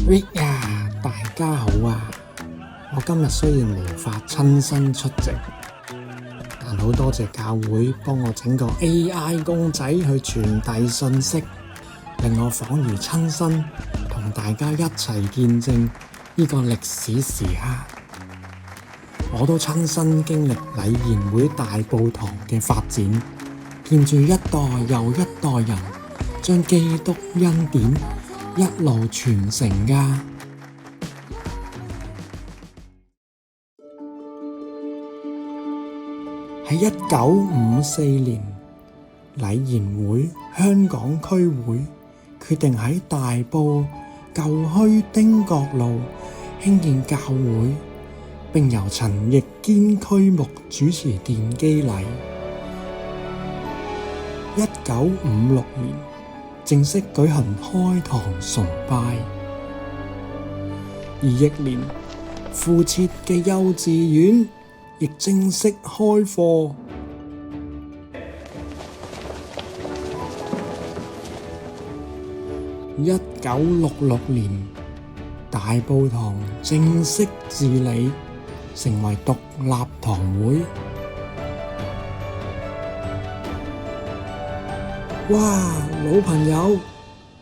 Rick 啊，大家好啊！我今日雖然無法親身出席，但好多謝教會幫我整個 AI 公仔去傳遞信息，令我仿如親身同大家一齊見證呢個歷史時刻。我都親身經歷禮賢會大埔堂嘅發展，見住一代又一代人將基督恩典一路傳承㗎。喺1954年，禮賢會香港區會決定喺大埔舊墟丁角路興建教會，並由陳奕堅區牧主持奠基禮。1956年正式舉行開堂崇拜，而翌年附設嘅幼稚園亦正式開課。1966年，大埔堂正式治理，成為獨立堂會。哇，老朋友，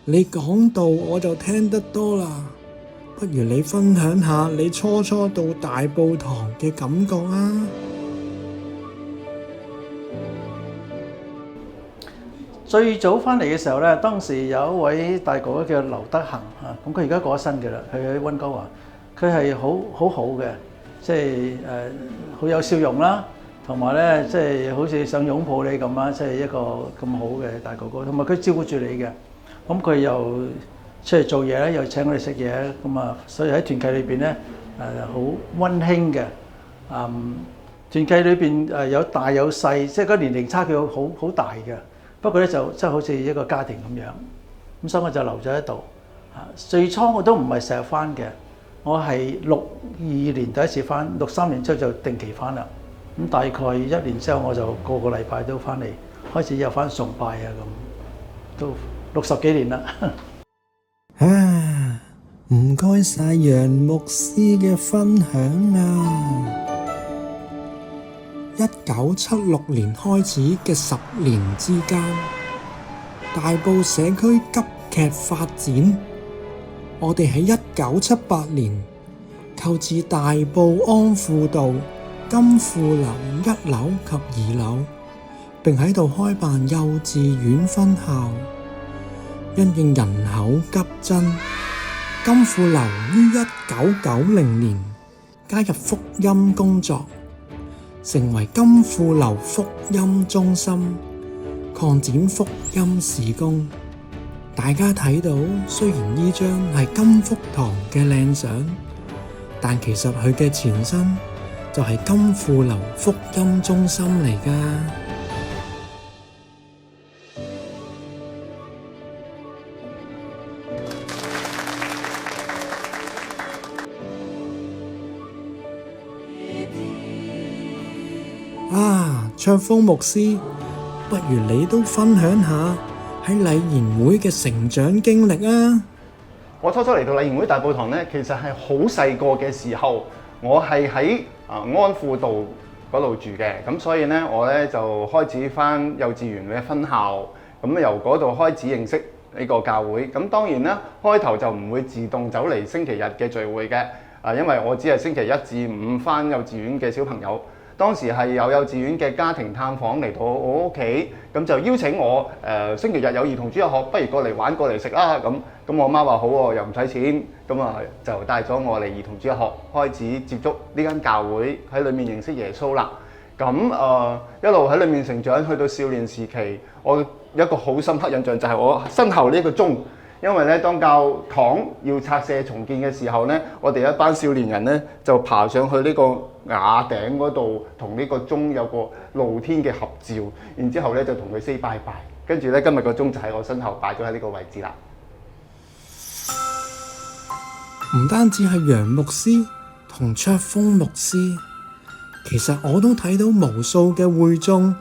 你講道我就聽得多啦，不如你分享下你初初到大埔堂嘅感覺啊！最早返嚟嘅時候咧，當時有一位大哥哥叫劉德恒啊，咁佢而家過咗身嘅啦，佢喺溫哥華，佢係好好嘅，即係好有笑容啦，同埋咧即係好似想擁抱你咁啦，即係一個咁好嘅大哥哥，同埋佢照顧住你嘅，咁佢又出嚟做嘢咧，又請我哋食嘢，咁啊，所以喺團契裏邊咧好溫馨嘅，團契裏邊有大有細，即係個年齡差距好大嘅。不過咧就真係好似一個家庭咁樣，咁所以我就留咗喺度。最初我都唔係成日返嘅，我係62年第一次返，63年之後就定期返啦。咁大概1年之後我就個個禮拜都返嚟，開始有返崇拜啊咁，都60幾年啦。啊，唔該晒楊牧師嘅分享啊！1976年開始嘅10年之間，大埔社區急劇發展。我哋喺1978年購置大埔安富道金富樓1樓及2樓，並喺度開辦幼稚園分校。因應人口急增，金富樓於1990年加入福音工作，成為金富樓福音中心，擴展福音事工。大家睇到，雖然呢張係金福堂嘅靚相，但其實佢嘅前身就係金富樓福音中心嚟㗎。卓峰牧師，不如你都分享下喺禮賢會嘅成長經歷啊！我初初嚟到禮賢會大埔堂咧，其實係好細個嘅時候，我係喺安富道嗰度住嘅，咁所以咧我咧就開始返幼稚園嘅分校，咁由嗰度開始認識呢個教會。咁當然啦，開頭就唔會自動走嚟星期日嘅聚會嘅，因為我只係星期1至5返幼稚園嘅小朋友。當時係有幼稚園嘅家庭探訪嚟到我屋企，咁就邀請我星期日有兒童主日學，不如過嚟玩過嚟食啦咁。咁我媽話好喎，又唔使錢，咁啊就帶咗我嚟兒童主日學，開始接觸呢間教會，喺裏面認識耶穌啦。咁一路喺裏面成長，去到少年時期，我有一個好深刻印象就係我身後呢個鐘。因為咧，當教堂要拆卸重建嘅時候咧，我哋一班少年人咧就爬上去呢個瓦頂嗰度，同呢個鐘有個露天嘅合照，然之後咧就同佢 say 拜拜，跟住咧今日個鐘就喺我身後擺咗喺呢個位置啦。唔單止係楊牧師同卓峰牧師，其實我都睇到無數嘅會眾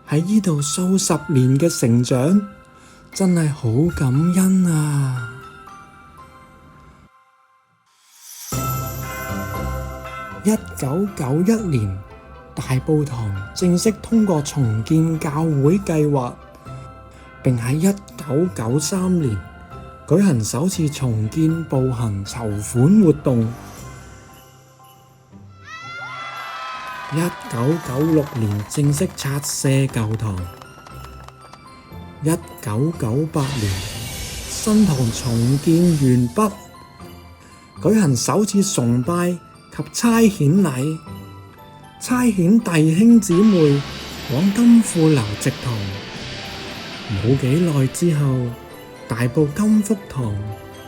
喺呢度數十年嘅成長。真係好感恩啊！ 1991年，大埔堂正式通過重建教會計劃，並喺1993年舉行首次重建步行籌款活動。1996年正式拆卸舊堂。1998年新堂重建完畢，舉行首次崇拜及差遣禮，差遣弟兄姊妹往金富樓植堂。冇幾耐之後，大埔金福堂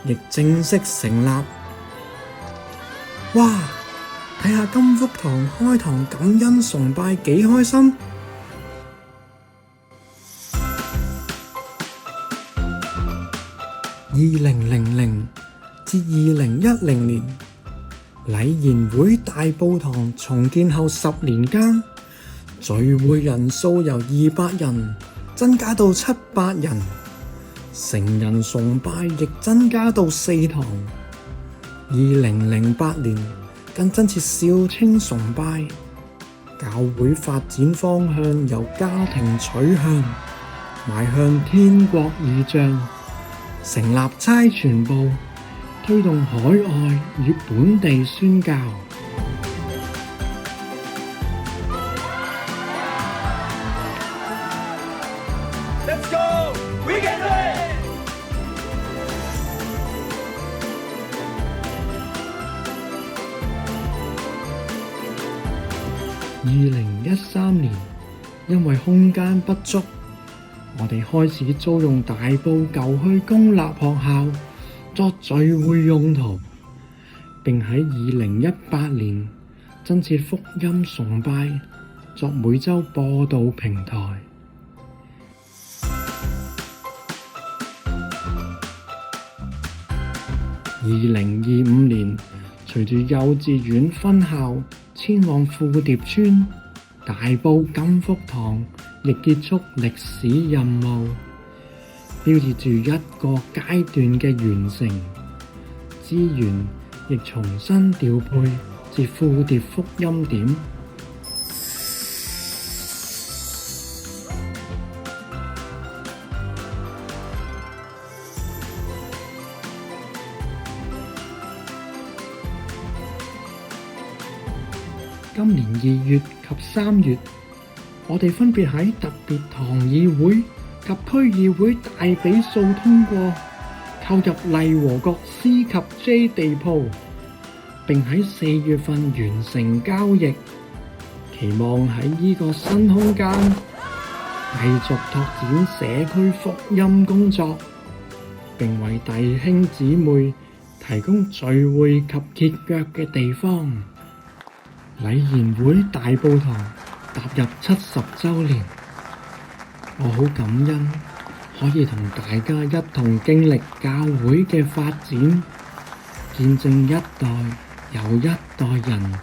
亦正式成立。哇！睇下金福堂開堂感恩崇拜幾開心！2000至2010年，禮賢會大埔堂重建後10年間，聚會人數由200人增加到700人，成人崇拜亦增加到4堂。2008年更增設少青崇拜，教會發展方向由家庭取向，邁向天國異象，成立差傳部，推動海外與本地宣教。Let's go! We can do it! 2013年，因為空間不足，我哋開始租用大埔舊墟公立學校作聚會用途，並喺2018年增設福音崇拜作每週播道平台。2025年，隨住幼稚園分校遷往富蝶村，大埔金福堂亦結束歷史任務，標誌住一個階段嘅完成。資源亦重新調配至富蝶福音點。今年2月及3月，我哋分別喺特別堂議會及區議會大比數通過購入麗和閣 C 及 J 地鋪，並喺4月份完成交易，期望喺呢個新空間繼續拓展社區福音工作，並為弟兄姊妹提供聚會及結腳嘅地方。禮賢會大埔堂踏入70週年，我好感恩可以同大家一同經歷教會嘅發展，見證一代又一代人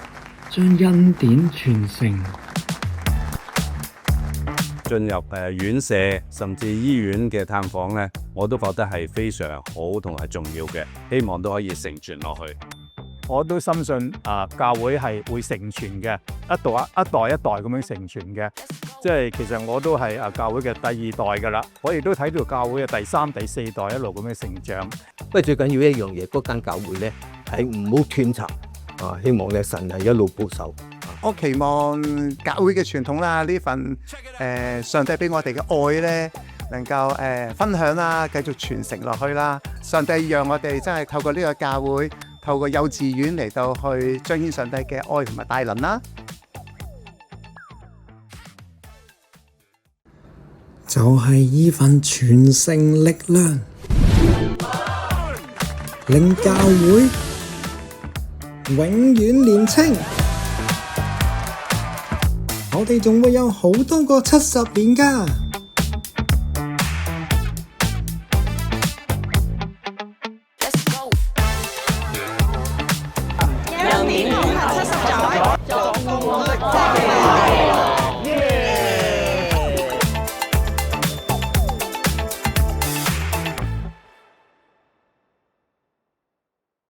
將恩典傳承。進入院舍甚至醫院嘅探訪呢，我都覺得係非常好同埋重要嘅，希望都可以承傳落去。我都深信教會係會承傳嘅，一代一代咁樣承傳嘅。即係其實我都係教會嘅第2代噶啦，我亦都睇到教會嘅第3、第4代一路咁樣成長。不過最緊要一樣嘢，嗰間教會咧係唔好斷層希望咧神係一路保守。我期望教會嘅傳統啦，呢份上帝俾我哋嘅愛咧，能夠分享啦，繼續傳承落去啦。上帝讓我哋真係透過呢個教會，透過幼稚園嚟到去彰顯上帝嘅愛同埋大能啦。就係呢份傳承力量，令教會永遠年青。我哋仲會有好多個70年㗎。有年同行70載，作工的